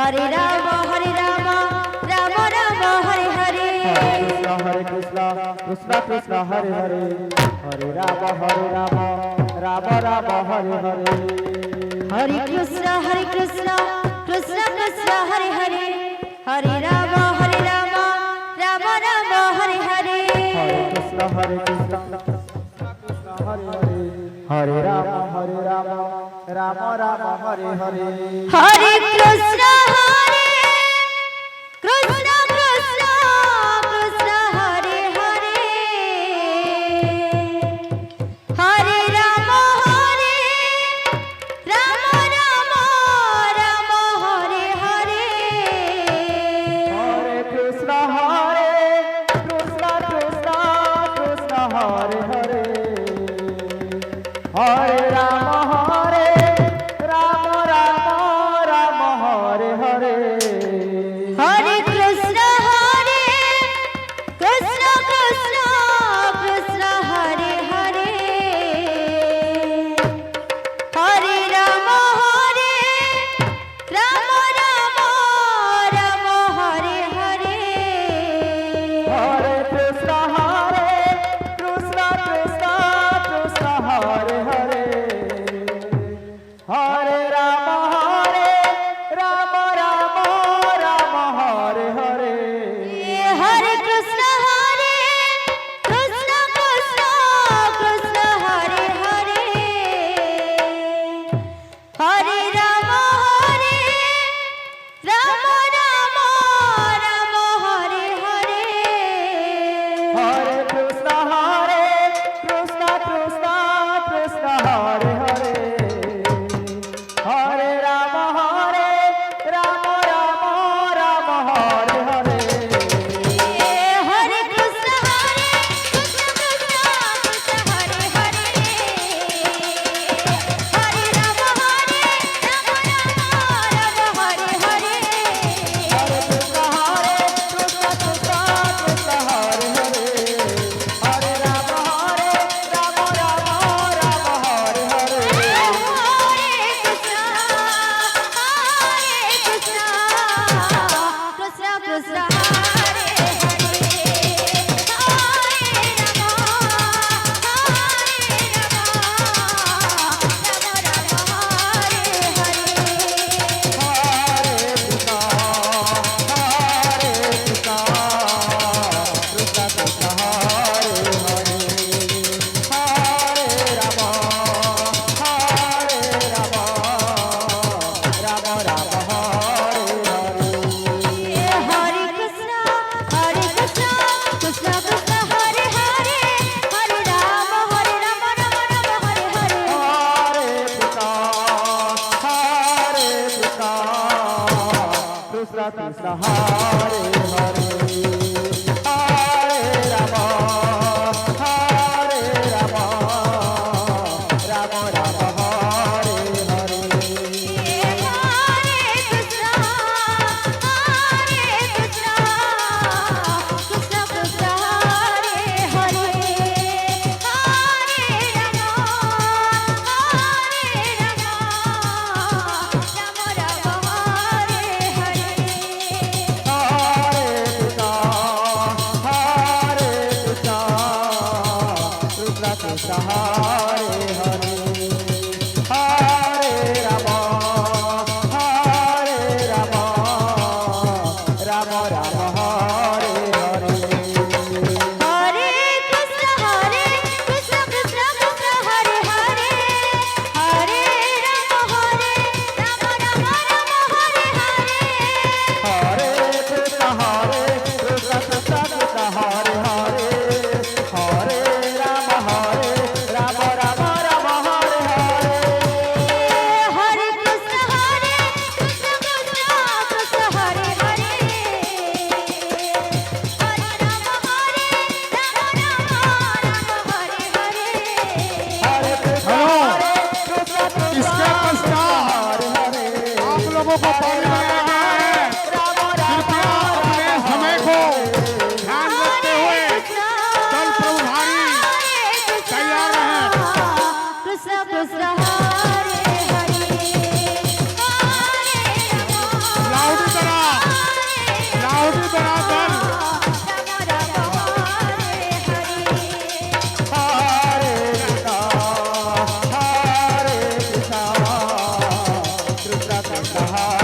Hare Ram Ram Ram Hare Hare. Hare Krishna Krishna Krishna Hare Hare, Hare Ram Ram Ram Hare Hare. Hare Krishna Krishna Krishna Hare Hare, Hare Ram Ram Ram Hare Hare. Hare Krishna Krishna Krishna Hare Hare, Hare Ram Ram Ram Hare Hare. Hare Krishna Krishna Krishna Hare Hare, Hare Ram Ram Hare Hare. Hare Krishna Krishna Krishna Hare Hare, Hare Ram Ram Hare Hare. Hare Krishna Krishna Krishna Hare Hare, Hare Ram Ram Hare Hare. Hare Krishna Krishna Krishna Hare Hare, Hare Ram Ram Hare Hare. Hare Krishna Krishna Krishna Hare Hare, Hare Ram Ram Hare Hare. Hare Krishna Krishna Krishna Hare Hare, Hare Ram Ram Hare Hare. Hare Krishna Krishna Hare Hare, Hare Ram Ram Hare Hare. Hare Krishna Krishna Krishna Hare Hare, Hare Ram Ram Hare Hare. Krishna Krishna Hare Hare, Hare Ram Hare Hare. Hare Krishna Krishna Krishna Hare Hare, Hare Ram Ram Hare Hare. Krishna Krishna Hare Hare, Hare Ram Ram Hare Hare. Hare Krishna Krishna Krishna Hare Hare, Hare Ram Ram Hare Hare. Hare Krishna Krishna